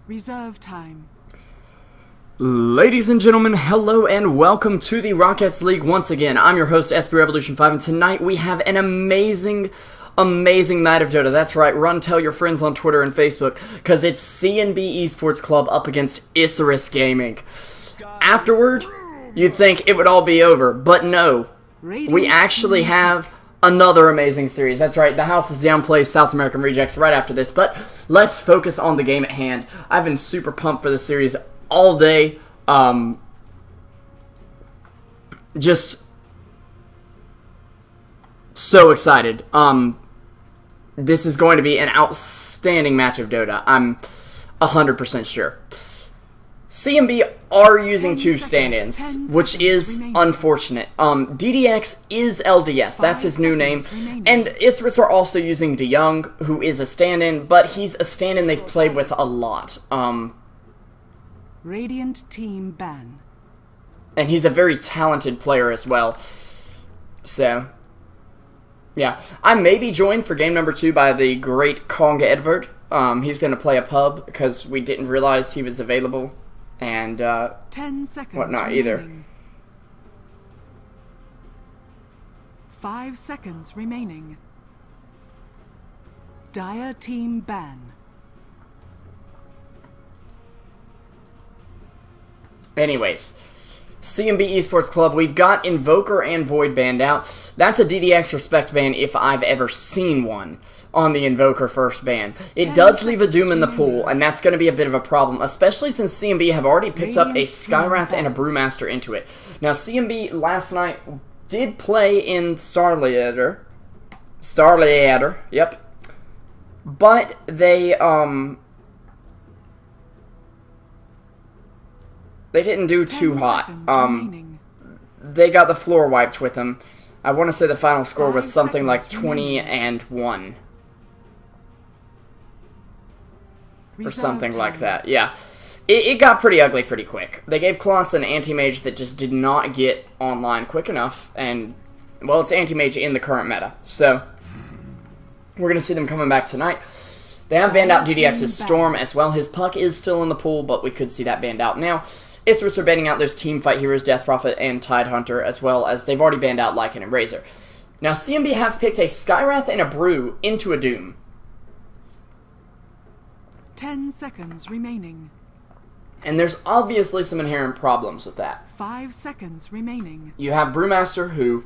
Reserve time. Ladies and gentlemen, hello and welcome to the Rocketz League once again. I'm your host, SB Revolution 5, and tonight we have an amazing night of Dota. That's right, run tell your friends on Twitter and Facebook, because it's CNB Esports Club up against Isurus Gaming. Afterward, you'd think it would all be over, but no. We actually have another amazing series. That's right, the house is downplays South American Rejects right after this, but let's focus on the game at hand. I've been super pumped for this series all day. Just so excited. This is going to be an outstanding match of Dota. I'm 100% sure. CNB are using two stand-ins, which is unfortunate. DDX is LDS, that's his new name, and Isurus are also using DeYoung, who is a stand-in, but he's a stand-in they've played with a lot. Radiant team ban. And he's a very talented player as well. So, yeah. I may be joined for game number 2 by the great Kong Edward. He's going to play a pub because we didn't realize he was available. And 10 seconds whatnot remaining. either. 5 seconds remaining. Dire team ban. Anyways, CNB Esports Club, we've got Invoker and Void banned out. That's a DDX respect ban if I've ever seen one on the Invoker first ban. It does leave a Doom in the pool, and that's going to be a bit of a problem, especially since CNB have already picked up a Skywrath and a Brewmaster into it. Now, CNB last night did play in Starlighter, yep, but they didn't do too hot. They got the floor wiped with them. I want to say the final score was something like 20-1. Or something like that, yeah. It got pretty ugly pretty quick. They gave Klance an anti-mage that just did not get online quick enough, and, well, it's anti-mage in the current meta. So, we're going to see them coming back tonight. They have banned out DDX's Storm as well. His Puck is still in the pool, but we could see that banned out now. Isurus are banning out their team fight heroes, Death Prophet and Tide Hunter, as well as they've already banned out Lycan and Razor. Now, CNB have picked a Skywrath and a Brew into a Doom. 10 seconds remaining. And there's obviously some inherent problems with that. 5 seconds remaining. You have Brewmaster, who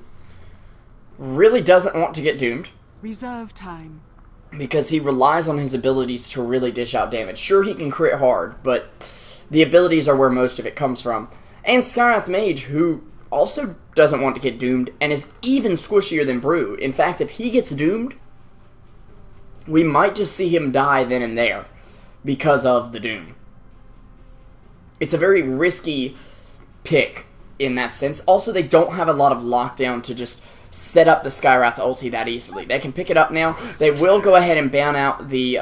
really doesn't want to get doomed. Reserve time. Because he relies on his abilities to really dish out damage. Sure, he can crit hard, but the abilities are where most of it comes from. And Skywrath Mage, who also doesn't want to get doomed, and is even squishier than Brew. In fact, if he gets doomed, we might just see him die then and there because of the Doom. It's a very risky pick in that sense. Also, they don't have a lot of lockdown to just set up the Skywrath ulti that easily. They can pick it up now. They will go ahead and ban out the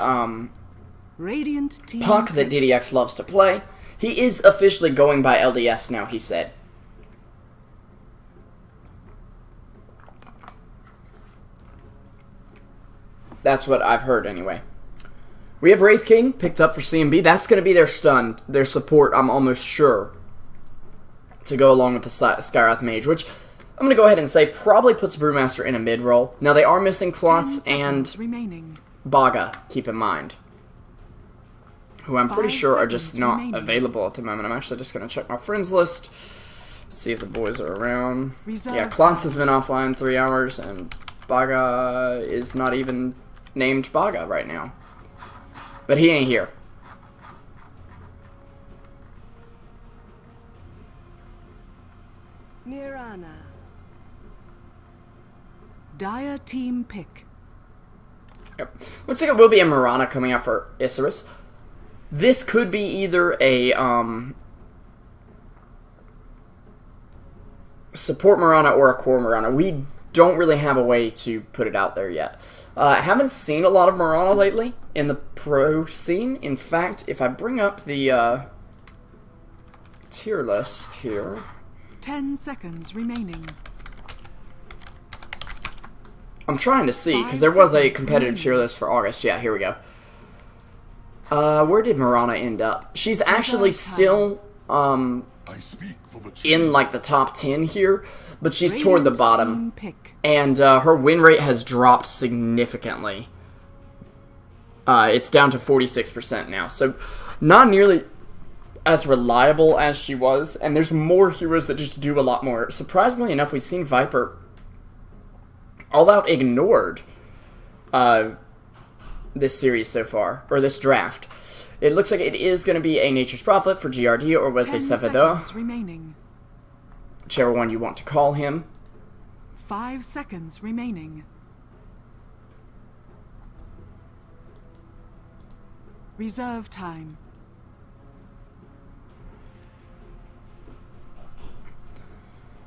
Radiant team Puck that DDX loves to play. He is officially going by LDS now, he said. That's what I've heard anyway. We have Wraith King picked up for CNB. That's going to be their stun, their support, I'm almost sure, to go along with the Skywrath Mage, which I'm going to go ahead and say probably puts Brewmaster in a mid-roll. Now, they are missing Klance and Baga, keep in mind, who I'm pretty sure are just not available at the moment. I'm actually just going to check my friends list, see if the boys are around. Yeah, Klance has been offline 3 hours, and Baga is not even named Baga right now. But he ain't here. Mirana. Dire team pick. Yep. Looks like it will be a Mirana coming out for Isurus. This could be either a support Mirana or a core Mirana. We don't really have a way to put it out there yet. I haven't seen a lot of Mirana lately in the pro scene. In fact, if I bring up the tier list here. 10 seconds remaining. I'm trying to see, because there was a competitive tier list for August. Yeah, here we go. Where did Mirana end up? She's actually still I speak for the team. in like the top 10 here, but she's toward the Radiant bottom. team pick. And her win rate has dropped significantly. It's down to 46% now. So not nearly as reliable as she was. And there's more heroes that just do a lot more. Surprisingly enough, we've seen Viper all out ignored this series so far. Or this draft. It looks like it is going to be a Nature's Prophet for GRD or Wesley 10 Seveda. seconds remaining. Whichever one you want to call him. 5 seconds remaining. Reserve time.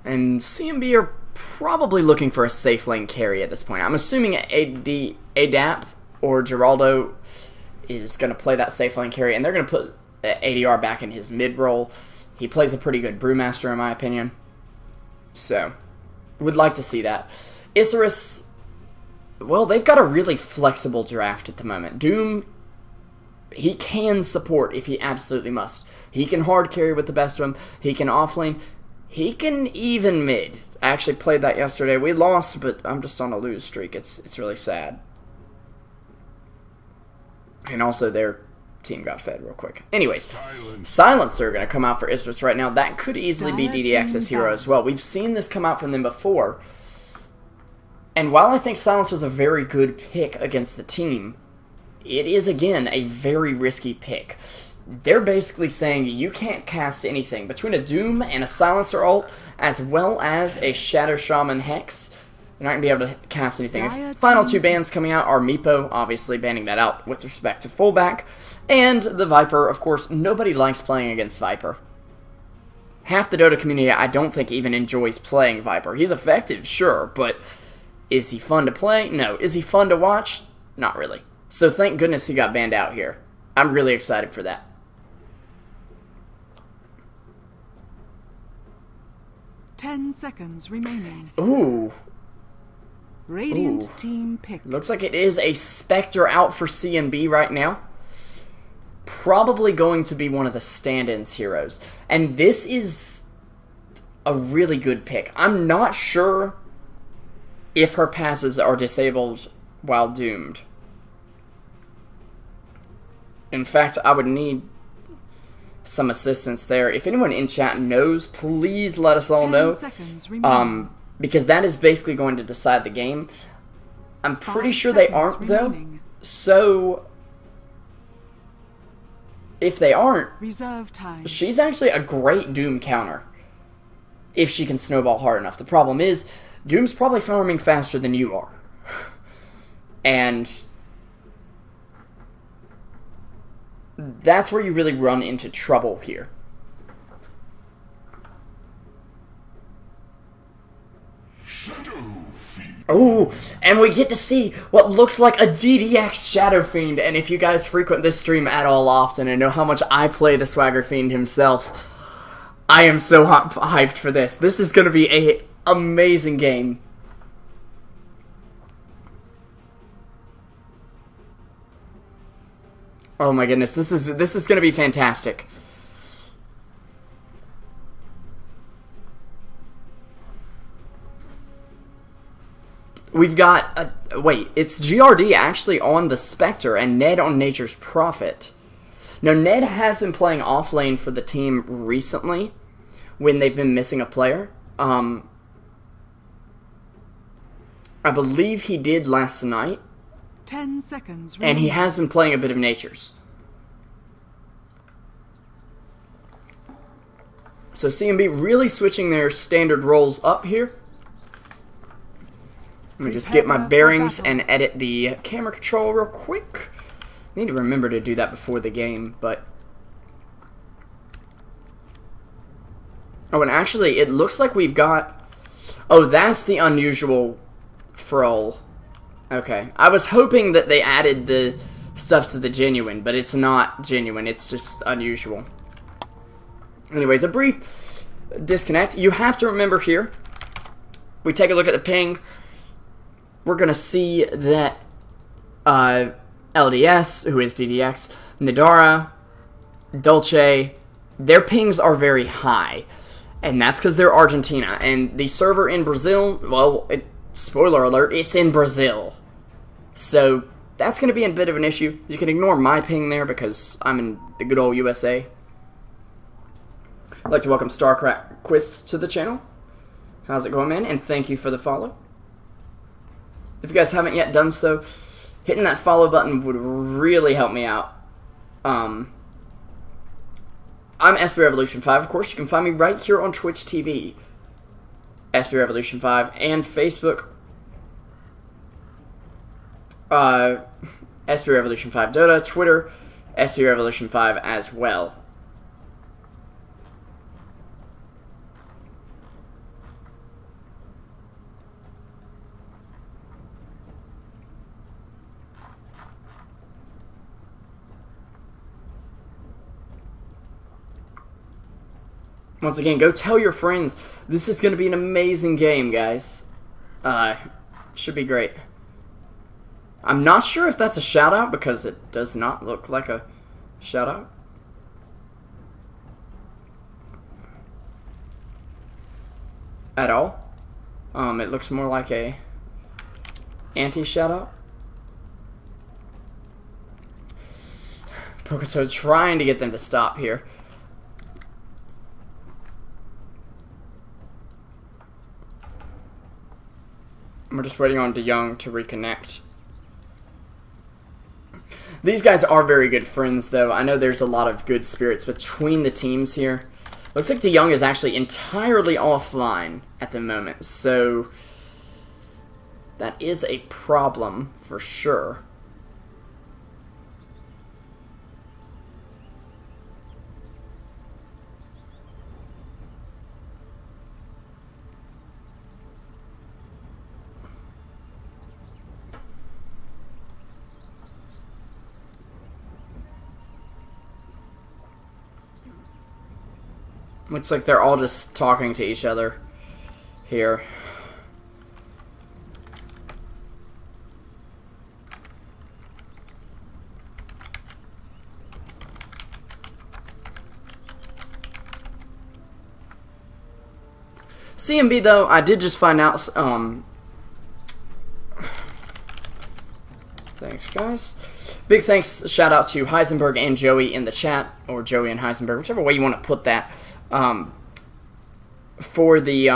And CNB are probably looking for a safe lane carry at this point. I'm assuming ADAP or Geraldo is going to play that safe lane carry, and they're going to put ADR back in his mid role. He plays a pretty good Brewmaster, in my opinion. So, would like to see that. Isurus, well, they've got a really flexible draft at the moment. Doom, he can support if he absolutely must. He can hard carry with the best of them. He can offlane. He can even mid. I actually played that yesterday. We lost, but I'm just on a lose streak. It's really sad. And also their team got fed real quick. Anyways, Silencer going to come out for Isurus right now. That could easily be DDX's hero as well. We've seen this come out from them before. And while I think Silencer is a very good pick against the team, it is, again, a very risky pick. They're basically saying you can't cast anything. Between a Doom and a Silencer ult, as well as a Shadow Shaman Hex, you're not going to be able to cast anything. Final two bans coming out are Meepo, obviously banning that out with respect to fullback, and the Viper. Of course, nobody likes playing against Viper. Half the Dota community, I don't think, even enjoys playing Viper. He's effective, sure, but is he fun to play? No. Is he fun to watch? Not really. So thank goodness he got banned out here. I'm really excited for that. 10 seconds remaining. Ooh. Radiant team pick. Looks like it is a Spectre out for CNB right now. Probably going to be one of the stand-ins heroes. And this is a really good pick. I'm not sure if her passives are disabled while doomed. In fact, I would need some assistance there. If anyone in chat knows, please let us all 10 know. seconds remaining. Because that is basically going to decide the game. I'm pretty 5 sure they seconds aren't, though. remaining. So, if they aren't, Reserve time. she's actually a great Doom counter. If she can snowball hard enough. The problem is, Doom's probably farming faster than you are. And that's where you really run into trouble here. Oh, and we get to see what looks like a DDX Shadow Fiend. And if you guys frequent this stream at all often and know how much I play the Swagger Fiend himself, I am so hyped for this. This is going to be an amazing game. Oh my goodness, this is going to be fantastic. We've got, wait, it's GRD actually on the Spectre and Ned on Nature's Prophet. Now, Ned has been playing off lane for the team recently when they've been missing a player. I believe he did last night. 10 seconds And he remaining. has been playing a bit of Nature's. So CNB really switching their standard roles up here. Let me just get my bearings and edit the camera control real quick. Need to remember to do that before the game, but... Oh, and actually, it looks like we've got... Oh, that's the unusual Froll. Okay. I was hoping that they added the stuff to the genuine, but it's not genuine. It's just unusual. Anyways, a brief disconnect. You have to remember here, we take a look at the ping. We're going to see that LDS, who is DDX, Nidara, Dolce, their pings are very high. And that's because they're Argentina. And the server in Brazil, well, spoiler alert, it's in Brazil. So that's going to be a bit of an issue. You can ignore my ping there because I'm in the good old USA. I'd like to welcome StarCraft Quiz to the channel. How's it going, man? And thank you for the follow. If you guys haven't yet done so, hitting that follow button would really help me out. I'm SB Revolution 5, of course. You can find me right here on Twitch TV. SB Revolution 5 and Facebook. SB Revolution 5 Dota, Twitter, SB Revolution 5 as well. Once again, go tell your friends. This is going to be an amazing game, guys. Should be great. I'm not sure if that's a shout-out because it does not look like a shout-out. At all. It looks more like a anti-shout-out. Poketo trying to get them to stop here. We're just waiting on DeYoung to reconnect. These guys are very good friends, though. I know there's a lot of good spirits between the teams here. Looks like DeYoung is actually entirely offline at the moment, so that is a problem for sure. Looks like they're all just talking to each other here. CNB, though, I did just find out, thanks, guys. Big thanks, shout out to Heisenberg and Joey in the chat, or Joey and Heisenberg, whichever way you want to put that. For the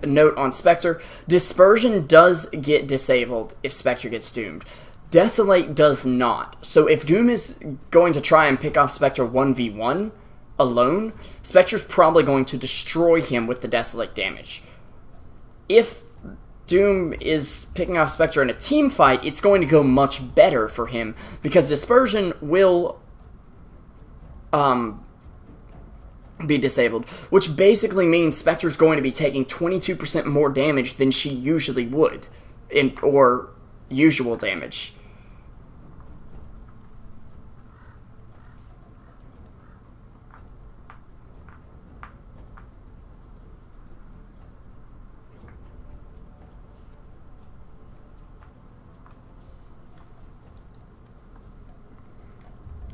note on Spectre, Dispersion does get disabled if Spectre gets doomed. Desolate does not. So if Doom is going to try and pick off Spectre 1v1 alone, Spectre's probably going to destroy him with the Desolate damage. If Doom is picking off Spectre in a team fight, it's going to go much better for him because Dispersion will be disabled, which basically means Spectre's going to be taking 22% more damage than she usually would, or usual damage.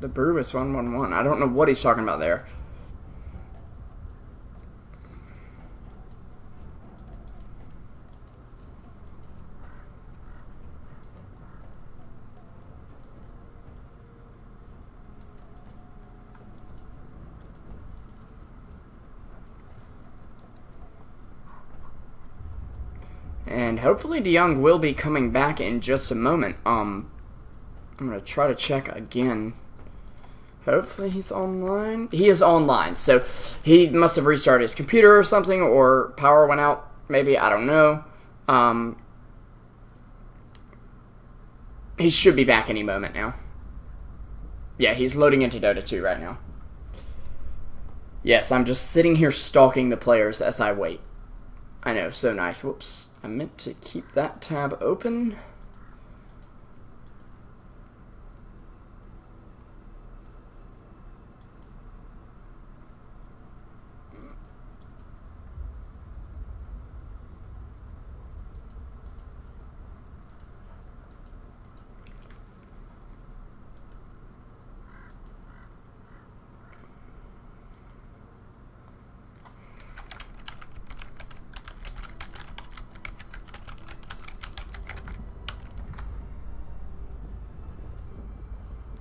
The Brewis 111. I don't know what he's talking about there. And hopefully DeYoung will be coming back in just a moment. I'm going to try to check again. Hopefully he's online. He is online, so he must have restarted his computer or something, or power went out, maybe, I don't know. He should be back any moment now. Yeah, he's loading into Dota 2 right now. Yes, I'm just sitting here stalking the players as I wait. I know, so nice. Whoops. I meant to keep that tab open.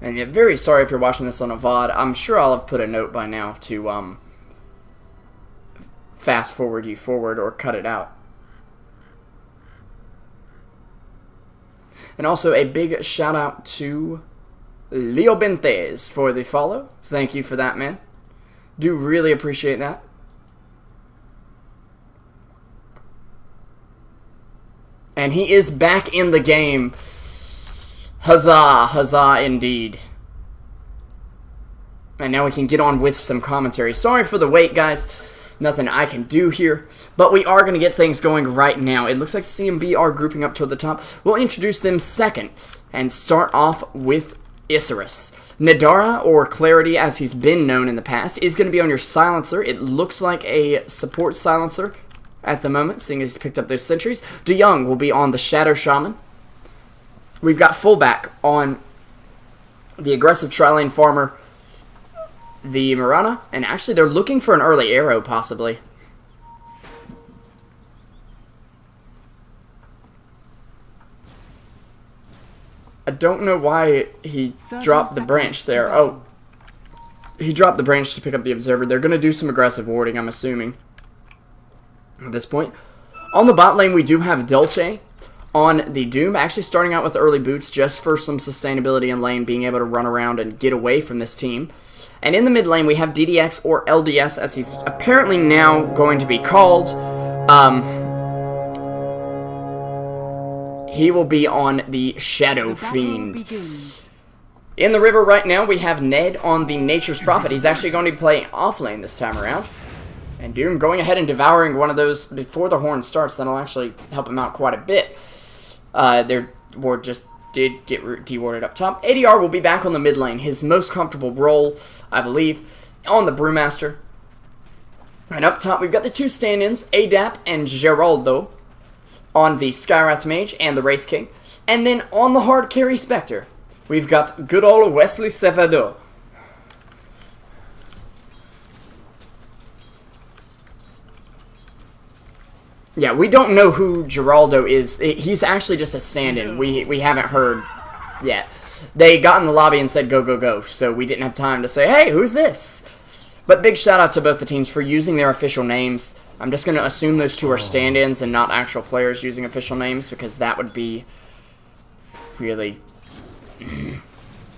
And yeah, very sorry if you're watching this on a VOD. I'm sure I'll have put a note by now to fast forward you forward or cut it out. And also a big shout out to Leo Bentes for the follow. Thank you for that, man. Do really appreciate that. And he is back in the game. Huzzah, huzzah indeed. And now we can get on with some commentary. Sorry for the wait, guys. Nothing I can do here. But we are going to get things going right now. It looks like CNB are grouping up toward the top. We'll introduce them second and start off with Isurus. Nadara, or Clarity as he's been known in the past, is going to be on your silencer. It looks like a support silencer at the moment, seeing as he's picked up those sentries. De Jong will be on the Shadow Shaman. We've got fullback on the aggressive tri-lane farmer, the Mirana, and actually they're looking for an early arrow, possibly. I don't know why he dropped the branch there. Oh, he dropped the branch to pick up the observer. They're going to do some aggressive warding, I'm assuming, at this point. On the bot lane, we do have Dolce on the Doom, actually starting out with early boots just for some sustainability in lane, being able to run around and get away from this team. And in the mid lane, we have DDX, or LDS, as he's apparently now going to be called. He will be on the Shadow Fiend. In the river right now, we have Ned on the Nature's Prophet. He's actually going to be playing off lane this time around. And Doom going ahead and devouring one of those before the horn starts. That'll actually help him out quite a bit. Their ward just did get dewarded up top. ADR will be back on the mid lane. His most comfortable role, I believe, on the Brewmaster. And up top, we've got the two stand-ins, Adap and Geraldo, on the Skywrath Mage and the Wraith King. And then on the hard carry Spectre, we've got good old Wesley Sevado. Yeah, we don't know who Geraldo is. He's actually just a stand-in. We haven't heard yet. They got in the lobby and said go, go, go, so we didn't have time to say, hey, who's this? But big shout out to both the teams for using their official names. I'm just going to assume those two are stand-ins and not actual players using official names, because that would be really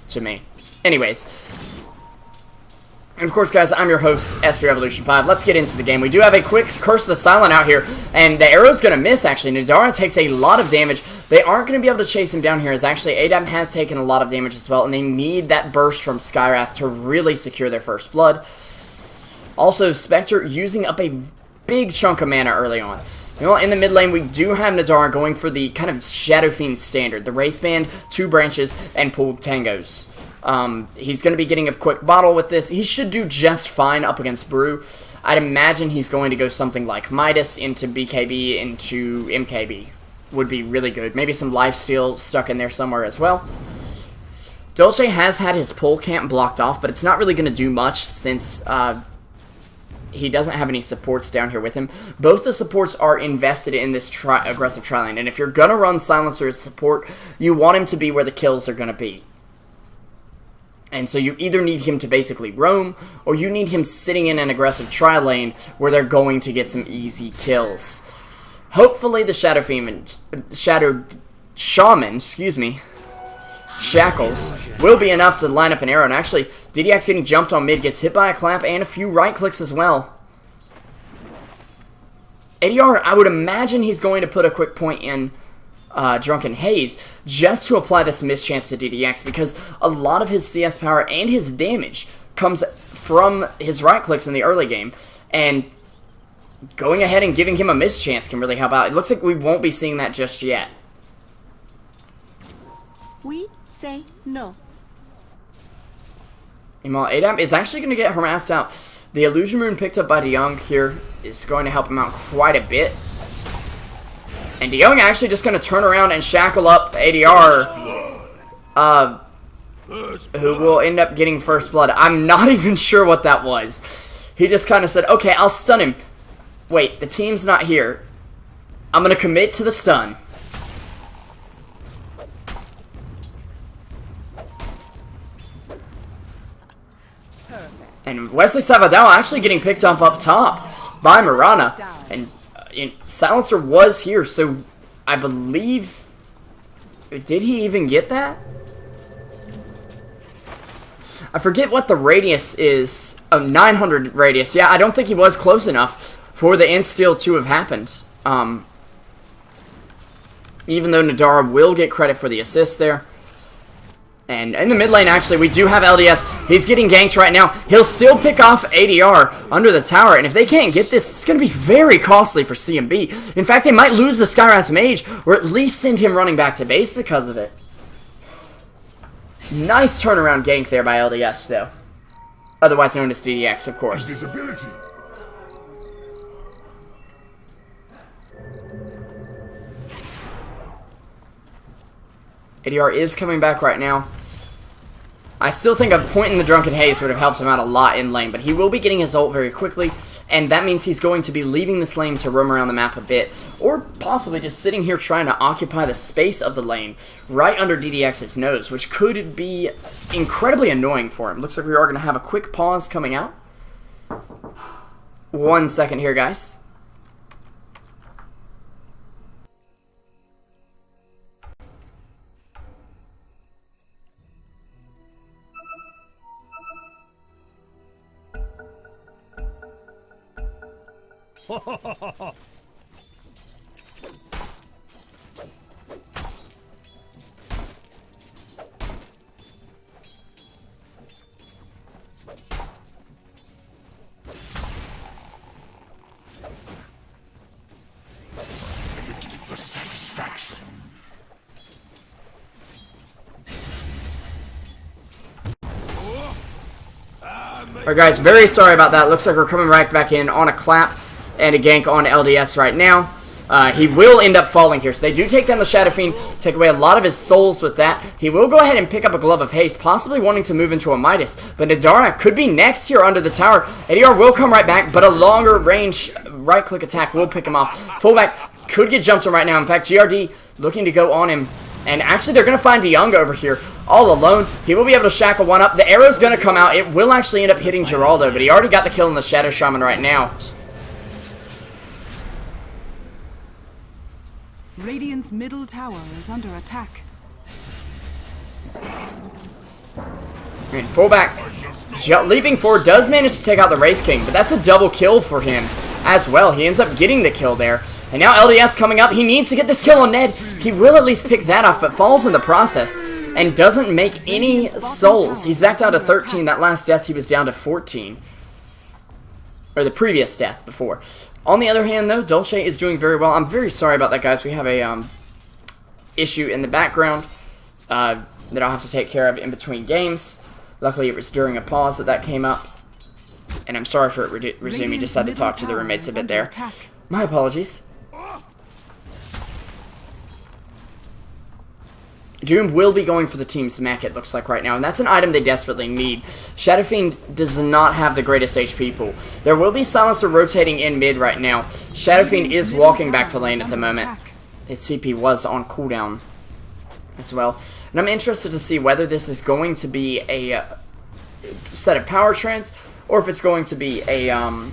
to me. Anyways. And of course, guys, I'm your host, SP Revolution 5. Let's get into the game. We do have a quick Curse of the Silent out here, and the arrow's going to miss, actually. Nadara takes a lot of damage. They aren't going to be able to chase him down here, as actually Adam has taken a lot of damage as well, and they need that burst from Skywrath to really secure their first blood. Also, Spectre using up a big chunk of mana early on. You know, in the mid lane, we do have Nadara going for the kind of Shadow Fiend standard. The Wraith Band, 2 branches, and pulled tangos. He's going to be getting a quick bottle with this. He should do just fine up against Brew. I'd imagine he's going to go something like Midas into BKB into MKB. Would be really good. Maybe some lifesteal stuck in there somewhere as well. Dolce has had his pull camp blocked off, but it's not really going to do much since he doesn't have any supports down here with him. Both the supports are invested in this aggressive tri-lane, and if you're going to run Silencer as support, you want him to be where the kills are going to be. And so you either need him to basically roam, or you need him sitting in an aggressive tri-lane where they're going to get some easy kills. Hopefully the Shadow Shaman, excuse me, Shackles, will be enough to line up an arrow. And actually, DDX getting jumped on mid, gets hit by a clamp and a few right clicks as well. ADR, I would imagine he's going to put a quick point in Drunken Haze just to apply this mischance to DDX, because a lot of his CS power and his damage comes from his right clicks in the early game, and going ahead and giving him a mischance can really help out. It looks like we won't be seeing that just yet. We say no. Meanwhile, Adam is actually going to get harassed out. The Illusion Rune picked up by De Jong here is going to help him out quite a bit. And De Jong actually just going to turn around and shackle up ADR, who will end up getting first blood. I'm not even sure what that was. He just kind of said, okay, I'll stun him. Wait, the team's not here. I'm going to commit to the stun. And Wesley Savadell actually getting picked up top by Marana. And Silencer was here, so I believe... Did he even get that? I forget what the radius is. Oh, 900 radius. Yeah, I don't think he was close enough for the insteal to have happened. Even though Nadara will get credit for the assist there. And in the mid lane, actually, we do have LDS. He's getting ganked right now. He'll still pick off ADR under the tower. And if they can't get this, it's going to be very costly for CNB. In fact, they might lose the Skywrath Mage, or at least send him running back to base because of it. Nice turnaround gank there by LDS, though. Otherwise known as DDX, of course. Invisibility. ADR is coming back right now. I still think a point in the Drunken Haze would have helped him out a lot in lane, but he will be getting his ult very quickly, and that means he's going to be leaving this lane to roam around the map a bit, or possibly just sitting here trying to occupy the space of the lane right under DDX's nose, which could be incredibly annoying for him. Looks like we are going to have a quick pause coming out. 1 second here, guys. The satisfaction. Alright guys, very sorry about that. Looks like we're coming right back in on a clap and a gank on LDS right now. He will end up falling here. So they do take down the Shadow Fiend, take away a lot of his souls with that. He will go ahead and pick up a Glove of Haste, possibly wanting to move into a Midas. But Nadara could be next here under the tower. ADR will come right back, but a longer range right-click attack will pick him off. Fullback could get jumped on right now. In fact, GRD looking to go on him. And actually, they're going to find DeYoung over here all alone. He will be able to shackle one up. The arrow's going to come out. It will actually end up hitting Geraldo, but he already got the kill on the Shadow Shaman right now. Radiant's middle tower is under attack. And fullback leaping forward does manage to take out the Wraith King, but that's a double kill for him as well. He ends up getting the kill there. And now LDS coming up. He needs to get this kill on Ned. He will at least pick that off, but falls in the process and doesn't make any souls. He's back down to 13. That last death, he was down to 14. Or the previous death before. On the other hand, though, Dolce is doing very well. I'm very sorry about that, guys. We have a issue in the background that I'll have to take care of in between games. Luckily, it was during a pause that came up. And I'm sorry for it resuming. Just had to talk to the roommates a bit there. My apologies. Doom will be going for the team's mech, it looks like right now, and that's an item they desperately need. Shadow Fiend does not have the greatest HP pool. There will be Silencer rotating in mid right now. Shadow Fiend is walking back to lane at the moment. His CP was on cooldown as well. And I'm interested to see whether this is going to be a set of power trends, or if it's going to be a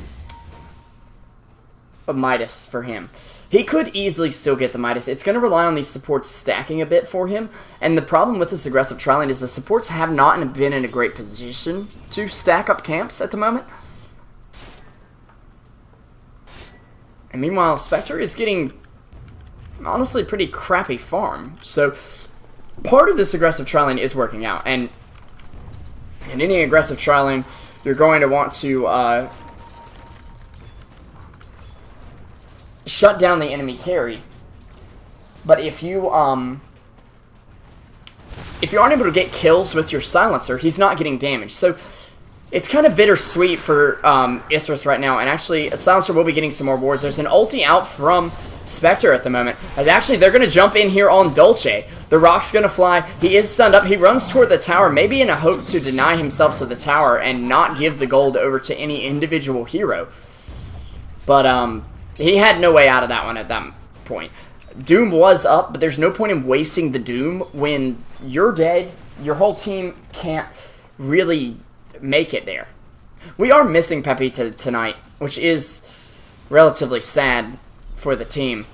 Midas for him. He could easily still get the Midas. It's going to rely on these supports stacking a bit for him. And the problem with this aggressive trialing is the supports have not been in a great position to stack up camps at the moment. And meanwhile, Spectre is getting, honestly, pretty crappy farm. So, part of this aggressive trialing is working out. And in any aggressive trialing, you're going to want to shut down the enemy carry. But if you aren't able to get kills with your silencer, he's not getting damage. So it's kind of bittersweet for Isurus right now. And actually, a silencer will be getting some more wards. There's an ulti out from Spectre at the moment. And actually, they're going to jump in here on Dolce. The rock's going to fly. He is stunned up. He runs toward the tower, maybe in a hope to deny himself to the tower and not give the gold over to any individual hero. But he had no way out of that one at that point. Doom was up, but there's no point in wasting the Doom when you're dead. Your whole team can't really make it there. We are missing Pepita tonight, which is relatively sad for the team.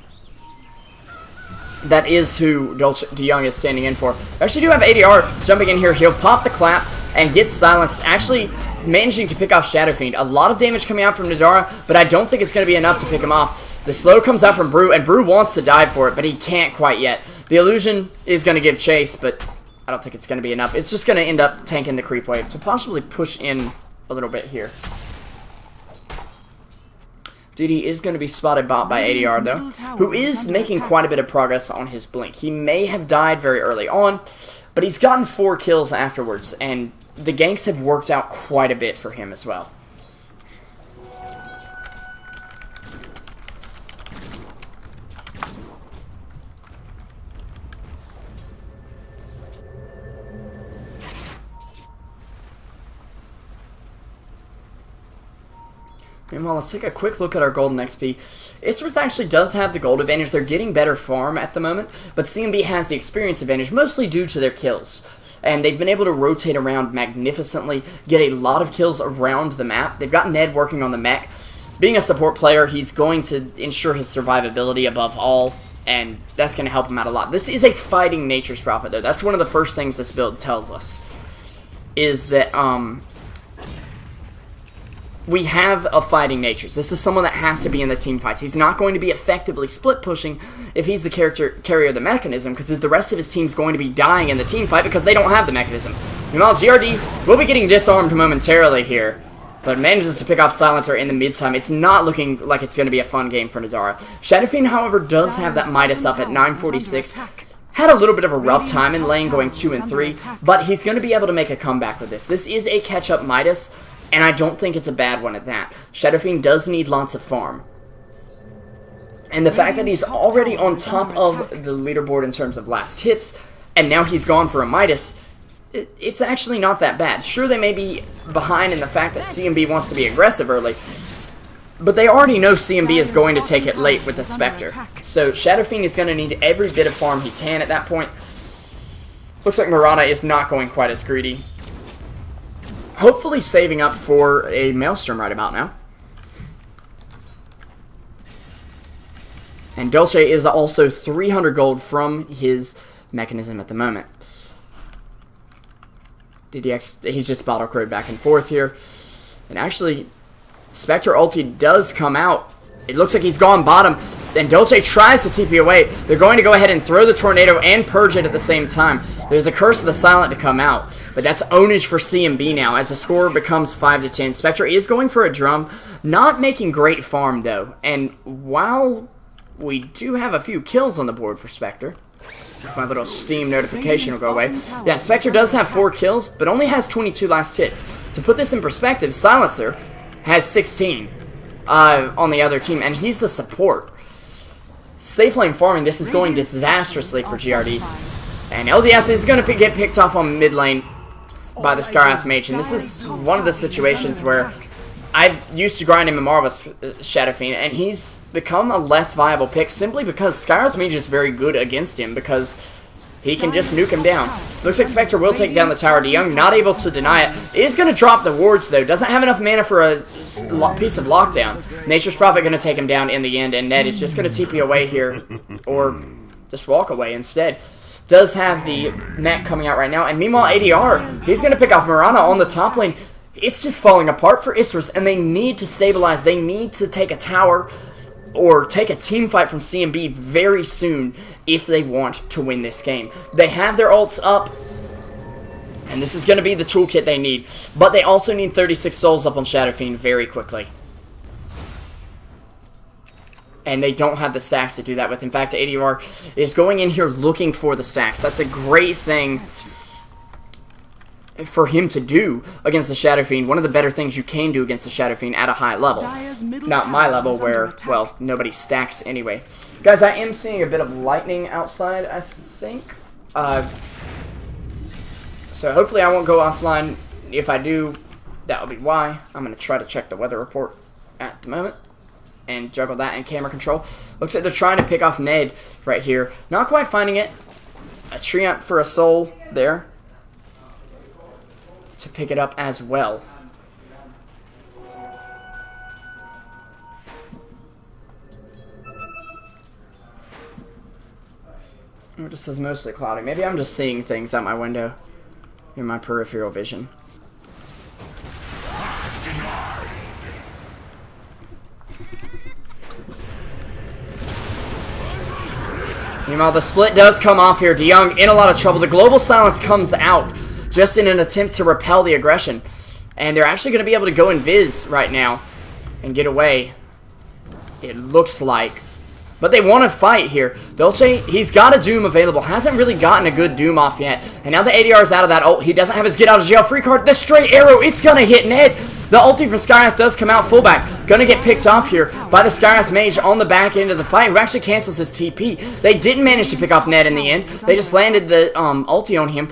That is who DeYoung is standing in for. We actually do have ADR jumping in here. He'll pop the clap and get silenced, actually managing to pick off Shadow Fiend. A lot of damage coming out from Nadara, but I don't think it's going to be enough to pick him off. The slow comes out from Brew, and Brew wants to dive for it, but he can't quite yet. The illusion is going to give chase, but I don't think it's going to be enough. It's just going to end up tanking the creep wave to possibly push in a little bit here. DD is going to be spotted bot by ADR, though, who is making quite a bit of progress on his blink. He may have died very early on, but he's gotten 4 kills afterwards, and the ganks have worked out quite a bit for him as well. Meanwhile, let's take a quick look at our golden XP. Isurus actually does have the gold advantage. They're getting better farm at the moment, but CNB has the experience advantage, mostly due to their kills. And they've been able to rotate around magnificently, get a lot of kills around the map. They've got Ned working on the mech. Being a support player, he's going to ensure his survivability above all, and that's going to help him out a lot. This is a fighting Nature's Prophet, though. That's one of the first things this build tells us, is that, we have a fighting nature. This is someone that has to be in the team fights. He's not going to be effectively split pushing if he's the carrier of the mechanism, because the rest of his team's going to be dying in the team fight because they don't have the mechanism. Meanwhile, GRD will be getting disarmed momentarily here, but manages to pick off Silencer in the mid-time. It's not looking like it's going to be a fun game for Nadara. Shadow Fiend, however, does have that Midas up at 946. Had a little bit of a rough time in lane going 2 and 3, but he's going to be able to make a comeback with this. This is a catch-up Midas, and I don't think it's a bad one at that. Shadow Fiend does need lots of farm. And the fact that he's already on top of the leaderboard in terms of last hits, and now he's gone for a Midas, it's actually not that bad. Sure, they may be behind in the fact that CNB wants to be aggressive early, but they already know CNB is going to take it late with the Spectre. So Shadow Fiend is going to need every bit of farm he can at that point. Looks like Mirana is not going quite as greedy. Hopefully saving up for a Maelstrom right about now. And Dolce is also 300 gold from his mechanism at the moment. DDX, he's just battle crowed back and forth here. And actually, Spectre ulti does come out. It looks like he's gone bottom. And Dolce tries to TP away. They're going to go ahead and throw the Tornado and Purge it at the same time. There's a Curse of the Silent to come out. But that's ownage for CNB now as the score becomes 5-10. Spectre is going for a drum. Not making great farm, though. And while we do have a few kills on the board for Spectre, my little Steam notification will go away. Yeah, Spectre does have 4 kills, but only has 22 last hits. To put this in perspective, Silencer has 16 on the other team, and he's the support. Safe lane farming, this is going disastrously for GRD. And LDS is going to get picked off on mid lane by the Skywrath Mage, and this is one of the situations where I used to grind MMR with Shadow Fiend, and he's become a less viable pick simply because Skywrath Mage is very good against him because he can just nuke him down. Looks like Spectre will take down the tower. DeYoung not able to deny it. Is going to drop the wards, though. Doesn't have enough mana for a piece of lockdown. Nature's Prophet going to take him down in the end, and Ned is just going to TP away here, or just walk away instead. Does have the mech coming out right now, and meanwhile ADR, he's going to pick off Mirana on the top lane. It's just falling apart for Isurus, and they need to stabilize. They need to take a tower or take a team fight from CNB very soon if they want to win this game. They have their ults up, and this is going to be the toolkit they need, but they also need 36 souls up on Shadow Fiend very quickly. And they don't have the stacks to do that with. In fact, ADR is going in here looking for the stacks. That's a great thing for him to do against the Shadow Fiend. One of the better things you can do against the Shadow Fiend at a high level. Not my level where, well, nobody stacks anyway. Guys, I am seeing a bit of lightning outside, I think. So hopefully I won't go offline. If I do, that will be why. I'm going to try to check the weather report at the moment and juggle that and camera control. Looks like they're trying to pick off Ned right here. Not quite finding it. A Treant for a soul there to pick it up as well. It just says mostly cloudy. Maybe I'm just seeing things out my window in my peripheral vision. Meanwhile, the split does come off here. DeYoung in a lot of trouble. The global silence comes out just in an attempt to repel the aggression. And they're actually going to be able to go invis right now and get away, it looks like. But they want to fight here. Dolce, he's got a Doom available. Hasn't really gotten a good Doom off yet. And now the ADR is out of that ult. He doesn't have his get out of jail free card. The straight arrow, it's going to hit Ned. The ulti from Skywrath does come out fullback. Gonna get picked off here by the Skywrath mage on the back end of the fight, who actually cancels his TP. They didn't manage to pick off Ned in the end. They just landed the ulti on him.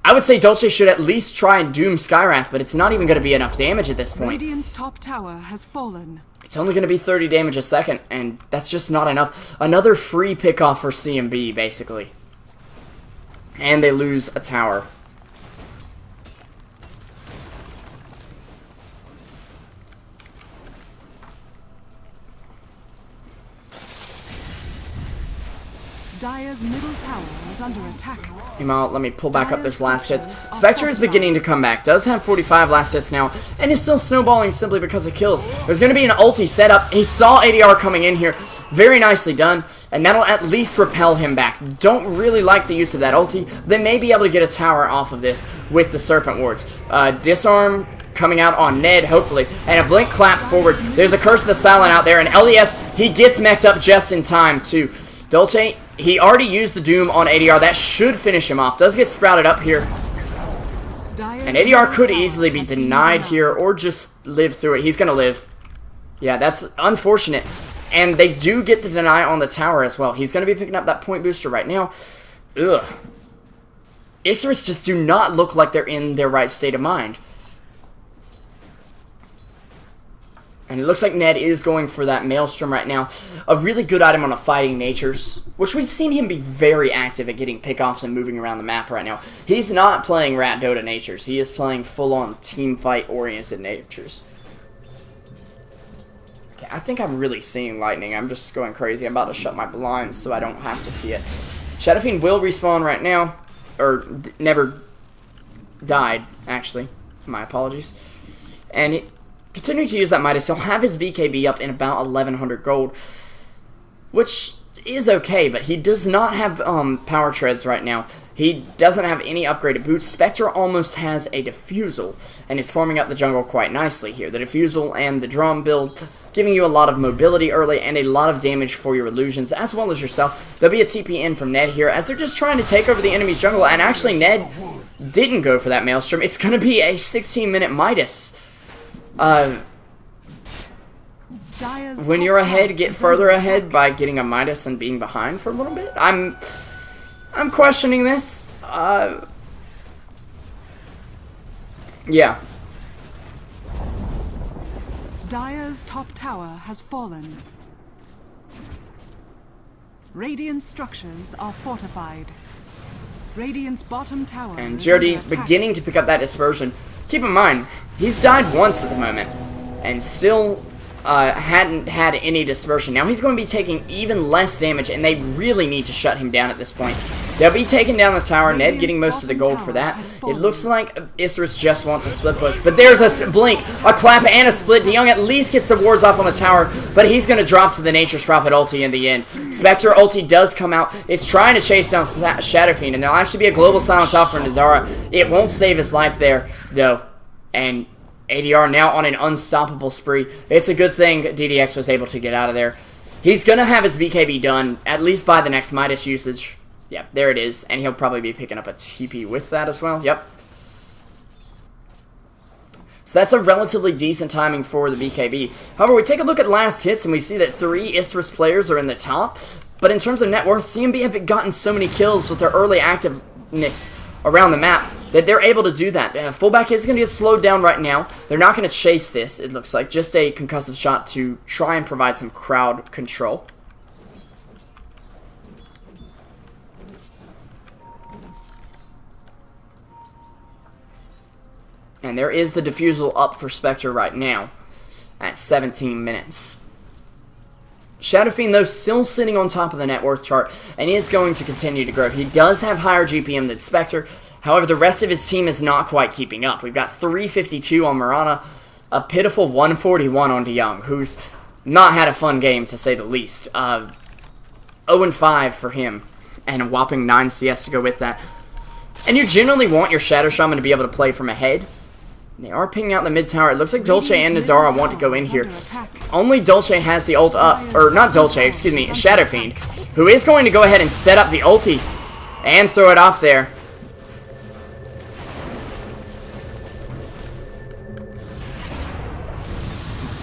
I would say Dolce should at least try and doom Skywrath, but it's not even going to be enough damage at this point. Radiant's top tower has fallen. It's only going to be 30 damage a second, and that's just not enough. Another free pickoff for CNB, basically. And they lose a tower. Dire's middle tower is under attack. Meanwhile, let me pull back up those last hits. Spectre is beginning to come back. Does have 45 last hits now, and is still snowballing simply because of kills. There's going to be an ulti set up. He saw ADR coming in here. Very nicely done, and that'll at least repel him back. Don't really like the use of that ulti. They may be able to get a tower off of this with the Serpent Wards. Disarm coming out on Ned, hopefully, and a blink clap forward. There's a Curse of the Silent out there, and LES, he gets mech'd up just in time, too. Dolce, he already used the Doom on ADR. That should finish him off. Does get sprouted up here. And ADR could easily be denied here or just live through it. He's going to live. Yeah, that's unfortunate. And they do get the deny on the tower as well. He's going to be picking up that point booster right now. Ugh. Isurus just do not look like they're in their right state of mind. And it looks like Ned is going for that Maelstrom right now. A really good item on a Fighting Natures, which we've seen him be very active at getting pickoffs and moving around the map right now. He's not playing Rat Dota Natures. He is playing full-on team fight-oriented Natures. Okay, I think I'm really seeing lightning. I'm just going crazy. I'm about to shut my blinds so I don't have to see it. Shadow Fiend will respawn right now. Or, never died, actually. My apologies. And continuing to use that Midas, he'll have his BKB up in about 1100 gold, which is okay, but he does not have power treads right now. He doesn't have any upgraded boots. Spectre almost has a Diffusal, and is farming up the jungle quite nicely here. The Diffusal and the Drum build, giving you a lot of mobility early and a lot of damage for your illusions, as well as yourself. There'll be a TP in from Ned here, as they're just trying to take over the enemy's jungle, and actually Ned didn't go for that Maelstrom. It's going to be a 16-minute Midas. When you're ahead, get further ahead by getting a Midas and being behind for a little bit. I'm questioning this. Yeah. Dire's top tower has fallen. Radiant structures are fortified. Radiant's bottom tower And is Jardy under attack. beginning to pick up that dispersion. Keep in mind, he's died once at the moment, and still hadn't had any dispersion. Now he's going to be taking even less damage, and they really need to shut him down at this point. They'll be taking down the tower, Ned getting most of the gold for that. It looks like Isurus just wants a split push, but there's a blink, a clap, and a split. DeYoung at least gets the wards off on the tower, but he's going to drop to the Nature's Prophet ulti in the end. Spectre ulti does come out. It's trying to chase down Shadow Fiend, and there'll actually be a global silence out for Nadara. It won't save his life there, though, and ADR now on an unstoppable spree. It's a good thing DDX was able to get out of there. He's going to have his BKB done, at least by the next Midas usage. Yeah, there it is. And he'll probably be picking up a TP with that as well. Yep. So that's a relatively decent timing for the BKB. However, we take a look at last hits, and we see that 3 Isurus players are in the top. But in terms of net worth, CNB have gotten so many kills with their early activeness around the map that they're able to do that. Fullback is going to get slowed down right now. They're not going to chase this, it looks like. Just a concussive shot to try and provide some crowd control. And there is the Diffusal up for Spectre right now at 17 minutes. Shadow Fiend, though, still sitting on top of the net worth chart, and is going to continue to grow. He does have higher GPM than Spectre. However, the rest of his team is not quite keeping up. We've got 352 on Mirana, a pitiful 141 on DeYoung, who's not had a fun game, to say the least. 0-5 for him, and a whopping 9 CS to go with that. And you generally want your Shadow Shaman to be able to play from ahead. They are pinging out the mid tower. It looks like Dolce and Nadara want to go in here. Only Dolce has the ult up, or not Dolce, excuse me, Shadow Fiend, who is going to go ahead and set up the ulti and throw it off there.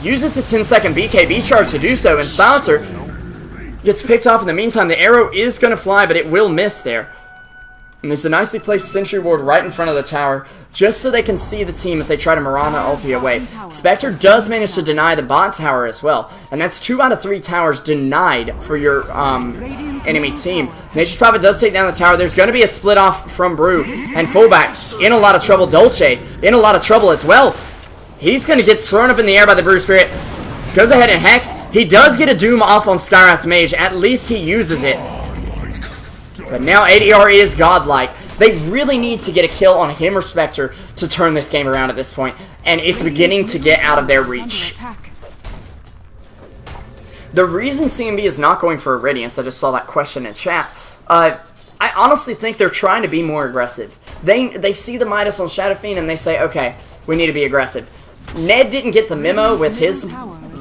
Uses his 10-second BKB charge to do so, and Silencer gets picked off in the meantime. The arrow is going to fly, but it will miss there. And there's a nicely placed sentry ward right in front of the tower, just so they can see the team if they try to Mirana ulti away. Spectre does manage to deny the bot tower as well, and that's 2 out of 3 towers denied for your enemy team. Nature's Prophet does take down the tower. There's going to be a split off from Brew, and fullback in a lot of trouble. Dolce in a lot of trouble as well. He's going to get thrown up in the air by the Brew Spirit. Goes ahead and Hex. He does get a Doom off on Skywrath Mage. At least he uses it. But now ADR is godlike. They really need to get a kill on him or Spectre to turn this game around at this point, and it's beginning to get out of their reach. The reason CNB is not going for a Radiance, I just saw that question in chat, I honestly think they're trying to be more aggressive. They see the Midas on Shadow Fiend and they say, okay, we need to be aggressive. Ned didn't get the memo with his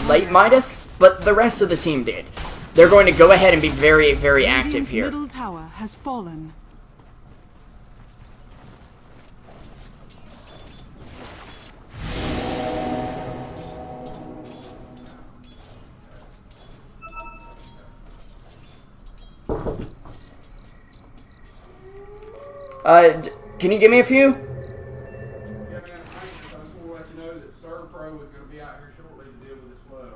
late Midas, but the rest of the team did. They're going to go ahead and be very, very active here. Middle tower has fallen. Can you give me a few? Yeah, man, I just want to let you know that Serve Pro is going to be out here shortly to deal with this flood,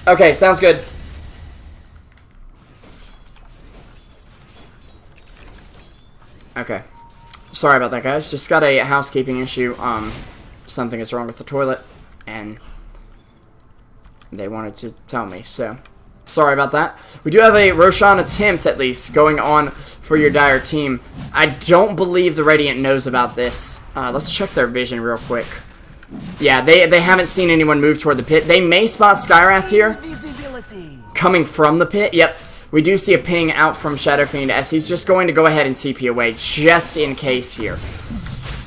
okay? Okay, sounds good. Okay. Sorry about that, guys. Just got a housekeeping issue. Something is wrong with the toilet, and they wanted to tell me, so sorry about that. We do have a Roshan attempt, at least, going on for your Dire team. I don't believe the Radiant knows about this. Let's check their vision real quick. Yeah, they haven't seen anyone move toward the pit. They may spot Skywrath here, coming from the pit. Yep. We do see a ping out from Shadow Fiend as he's just going to go ahead and TP away just in case here.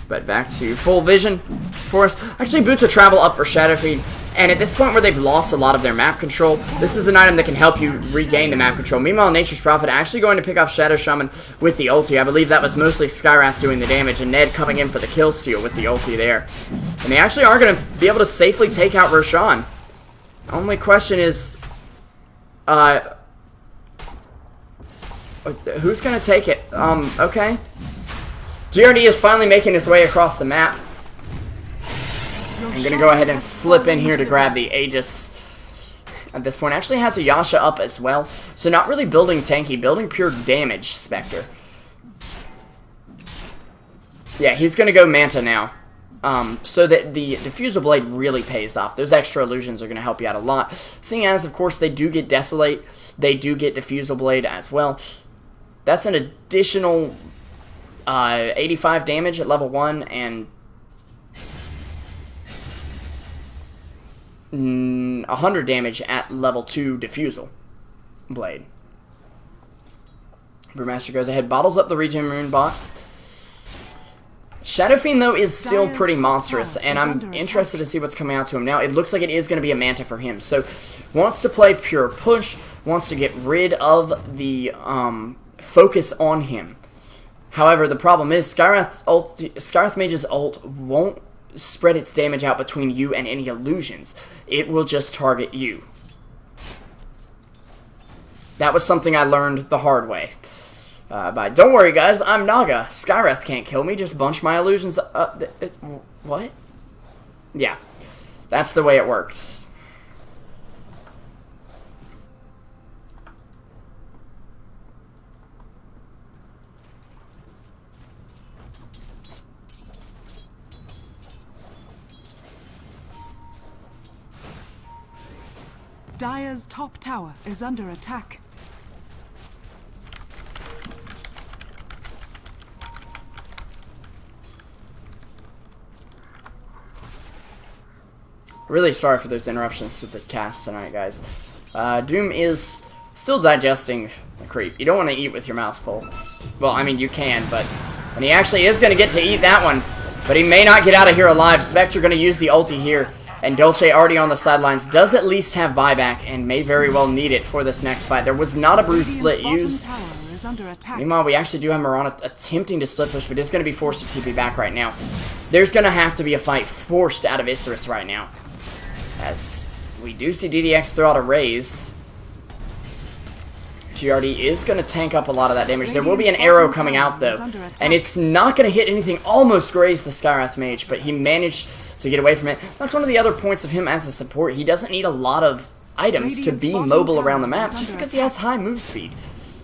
But back to full vision for us. Actually, Boots of Travel up for Shadow Fiend. And at this point where they've lost a lot of their map control, this is an item that can help you regain the map control. Meanwhile, Nature's Prophet actually going to pick off Shadow Shaman with the ulti. I believe that was mostly Skywrath doing the damage and Ned coming in for the kill steal with the ulti there. And they actually are going to be able to safely take out Roshan. Only question is, who's going to take it? Okay. GRD is finally making his way across the map. I'm going to go ahead and slip in here to grab the Aegis. At this point, actually has a Yasha up as well. So not really building tanky, building pure damage, Spectre. Yeah, he's going to go Manta now. So that the Diffusal Blade really pays off. Those extra illusions are going to help you out a lot. Seeing as, of course, they do get Desolate. They do get Diffusal Blade as well. That's an additional 85 damage at level 1 and 100 damage at level 2 Diffusal Blade. Brewmaster goes ahead, bottles up the regen rune bot. Shadow Fiend, though, is still pretty monstrous, and I'm interested to see what's coming out to him now. It looks like it is going to be a Manta for him. So, wants to play pure push, wants to get rid of the focus on him. However, the problem is Skywrath Mage's ult won't spread its damage out between you and any illusions. It will just target you. That was something I learned the hard way. But don't worry, guys, I'm Naga. Skywrath can't kill me, just bunch my illusions up. What? Yeah, that's the way it works. Dire's top tower is under attack. Really sorry for those interruptions to the cast tonight, guys. Doom is still digesting the creep. You don't want to eat with your mouth full. Well, I mean, you can, but when he actually is going to get to eat that one, but he may not get out of here alive. Spectre going to use the ulti here, and Dolce already on the sidelines does at least have buyback and may very well need it for this next fight. There was not a bruise split used. Meanwhile, we actually do have Mirana attempting to split push, but is going to be forced to TP back right now. There's going to have to be a fight forced out of Isurus right now, as we do see DDX throw out a raise. GRD is going to tank up a lot of that damage. There will be an arrow coming out, though, and it's not going to hit anything. Almost grazed the Skywrath Mage, but he managed to get away from it. That's one of the other points of him as a support. He doesn't need a lot of items to be mobile around the map, just because he has high move speed.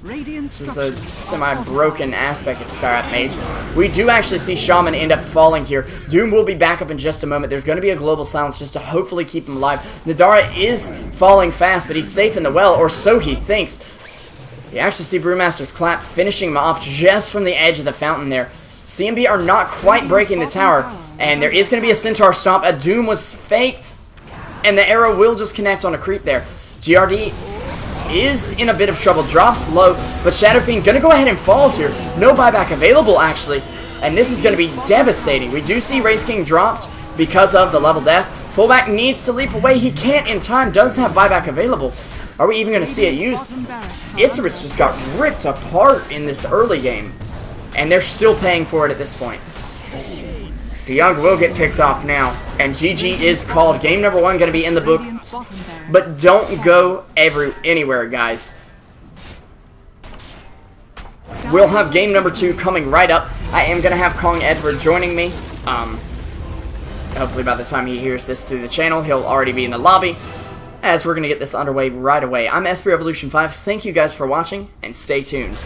This is a semi-broken aspect of Skywrath Mage. We do actually see Shaman end up falling here. Doom will be back up in just a moment. There's going to be a global silence just to hopefully keep him alive. Nadara is falling fast, but he's safe in the well, or so he thinks. You actually see Brewmaster's Clap finishing him off just from the edge of the fountain there. CNB are not quite breaking the tower, and there is going to be a Centaur stomp. A Doom was faked, and the arrow will just connect on a creep there. GRD is in a bit of trouble, drops low, but Shadow Fiend gonna go ahead and fall here. No buyback available, actually, and this is gonna be devastating. We do see Wraith King dropped because of the level death. Fullback needs to leap away. He can't in time, does have buyback available. Are we even gonna see it used? Isurus just got ripped apart in this early game, and they're still paying for it at this point. The Young will get picked off now, and GG is called. Game number 1 going to be in the book, but don't go anywhere, guys. We'll have game number 2 coming right up. I am going to have Kong Edward joining me. Hopefully by the time he hears this through the channel, he'll already be in the lobby, as we're going to get this underway right away. I'm SP Revolution 5. Thank you guys for watching, and stay tuned.